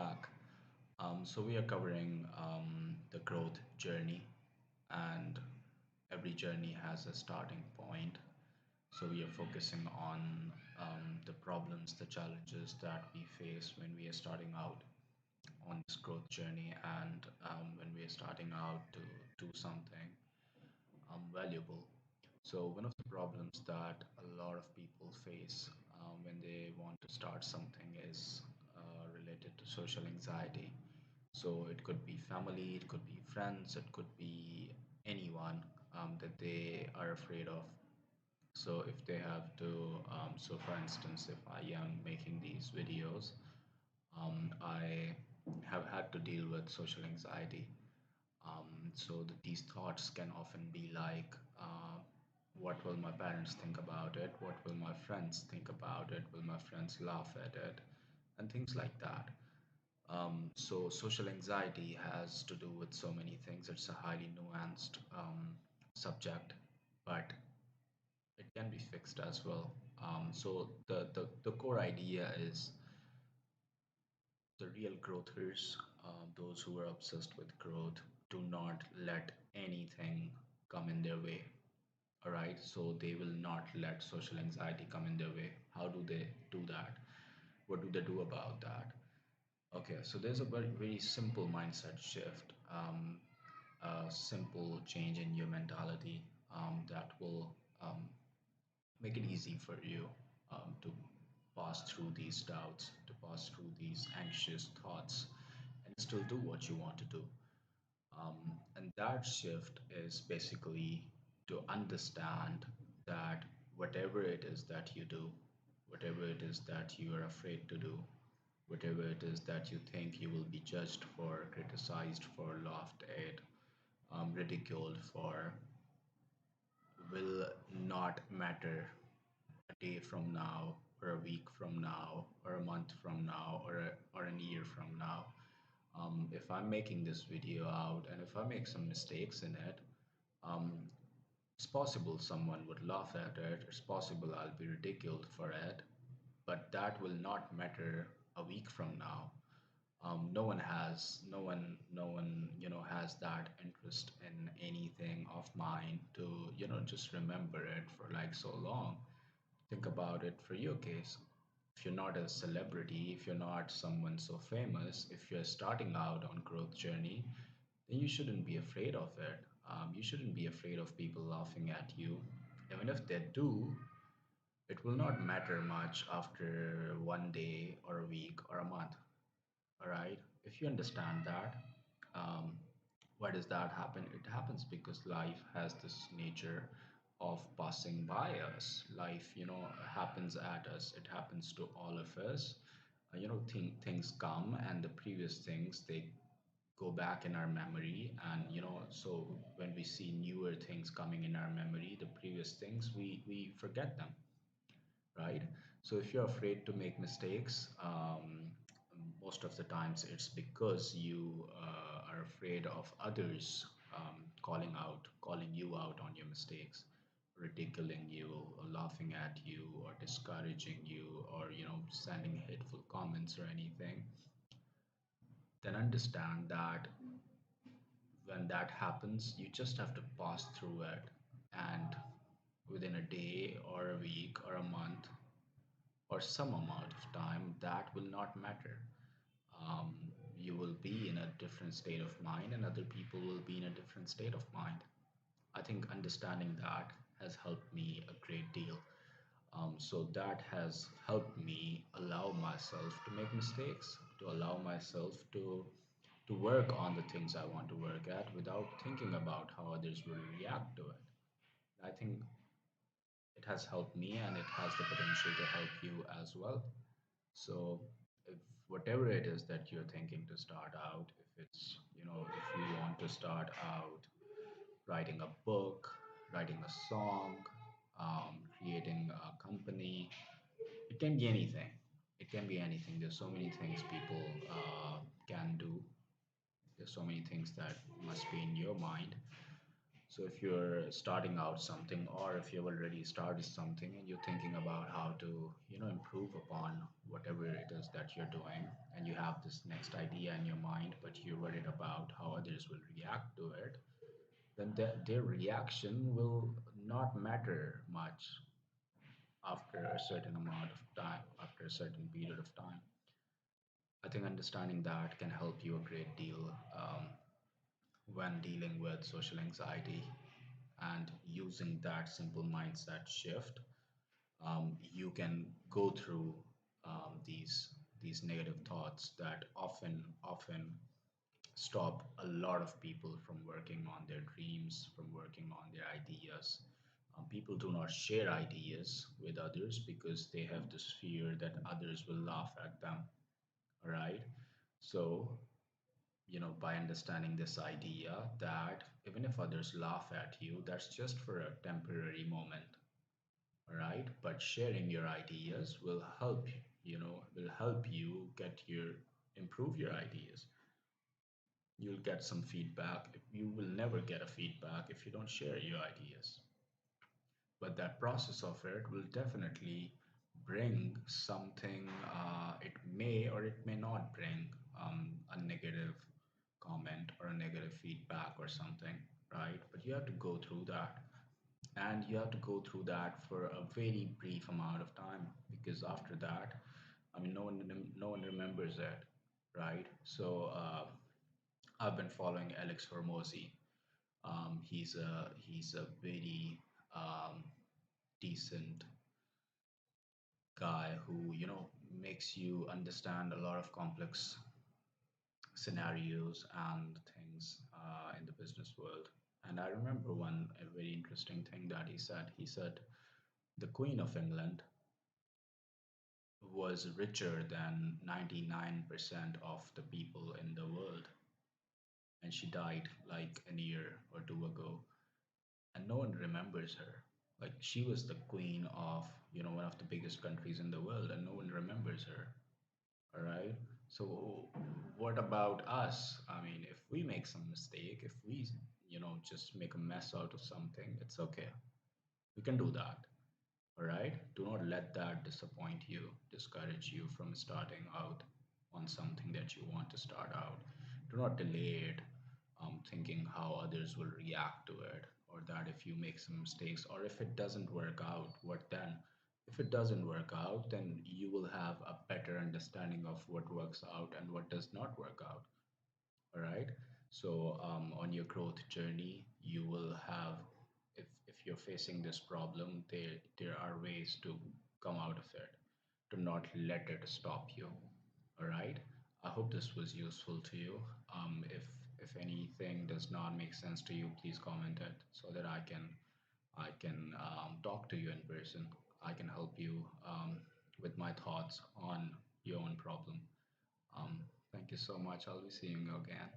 back. So we are covering the growth journey, and every journey has a starting point. So we are focusing on the problems, the challenges that we face when we are starting out on this growth journey, and when we are starting out to do something valuable. So one of the problems that a lot of people face when they want to start something is related to social anxiety. So it could be family, it could be friends, it could be anyone that they are afraid of. So if they have to, so for instance, if I am making these videos, I have had to deal with social anxiety. These thoughts can often be like, what will my parents think about it? What will my friends think about it? Will my friends laugh at it? And things like that. So social anxiety has to do with so many things. It's a highly nuanced subject, but it can be fixed as well. The core idea is the real growthers, those who are obsessed with growth, do not let anything come in their way. All right, so they will not let social anxiety come in their way. How do they do that? What do they do about that? Okay, so there's a very simple mindset shift, a simple change in your mentality that will um, make it easy for you to pass through these doubts, to pass through these anxious thoughts, and still do what you want to do. And that shift is basically to understand that whatever it is that you do, whatever it is that you are afraid to do, whatever it is that you think you will be judged for, criticized for, laughed at, ridiculed for, will not matter a day from now, or a week from now, or a month from now, or a year from now. If I'm making this video out and if I make some mistakes in it, um, it's possible someone would laugh at it. It's possible I'll be ridiculed for it, but that will not matter a week from now. No one, has that interest in anything of mine to, just remember it for like so long. Think about it for your case. If you're not a celebrity, if you're not someone so famous, if you're starting out on growth journey, then you shouldn't be afraid of it. You shouldn't be afraid of people laughing at you. Even if they do, it will not matter much after one day or a week or a month. All right. If you understand that, um, why does that happen? It happens because life has this nature of passing by us. Life, happens at us. It happens to all of us. Things come, and the previous things, they go back in our memory, and so when we see newer things coming in our memory, the previous things, we forget them, right? So if you're afraid to make mistakes, most of the times it's because you are afraid of others calling you out on your mistakes, ridiculing you, or laughing at you, or discouraging you, or sending hateful comments or anything. Then understand that when that happens, you just have to pass through it, and within a day or a week or a month or some amount of time, that will not matter. Um, you will be in a different state of mind, and other people will be in a different state of mind. I think understanding that has helped me a great deal. So that has helped me allow myself to make mistakes, to allow myself to work on the things I want to work at without thinking about how others will react to it. I think it has helped me, and it has the potential to help you as well. So, if whatever it is that you're thinking to start out, if it's, if you want to start out writing a book, writing a song, creating a company, it can be anything. It can be anything. There's so many things people can do. There's so many things that must be in your mind. So if you're starting out something, or if you've already started something and you're thinking about how to, improve upon whatever it is that you're doing, and you have this next idea in your mind, but you're worried about how others will react to it, then their reaction will not matter much after a certain amount of time, after a certain period of time. I think understanding that can help you a great deal when dealing with social anxiety, and using that simple mindset shift, you can go through these negative thoughts that often stop a lot of people from working on their dreams, from working on their ideas. People do not share ideas with others because they have this fear that others will laugh at them, right? So, by understanding this idea that even if others laugh at you, that's just for a temporary moment, right? But sharing your ideas will help, will help you improve your ideas. You'll get some feedback. You will never get a feedback if you don't share your ideas. But that process of it will definitely bring something. It may or it may not bring a negative comment or a negative feedback or something, right? But you have to go through that, and you have to go through that for a very brief amount of time, because after that, I mean, no one remembers it, right? So I've been following Alex Hormozy. He's a very um, decent guy who makes you understand a lot of complex scenarios and things in the business world. And I remember one a very interesting thing that he said. He said the Queen of England was richer than 99% of the people in the world, and she died like a year or two ago, and no one remembers her. Like, she was the queen of one of the biggest countries in the world, and no one remembers her. All right. So what about us? I mean, if we make some mistake, if we just make a mess out of something, it's okay. We can do that. All right. Do not let that disappoint you, discourage you from starting out on something that you want to start out. Do not delay it, thinking how others will react to it, or that if you make some mistakes, or if it doesn't work out, what then? If it doesn't work out, then you will have a better understanding of what works out and what does not work out. All right. So on your growth journey, you will have, if you're facing this problem, there are ways to come out of it. Do not let it stop you. All right. I hope this was useful to you. If anything does not make sense to you, please comment it so that I can talk to you in person. I can help you with my thoughts on your own problem. Um, Thank you so much. I'll be seeing you again.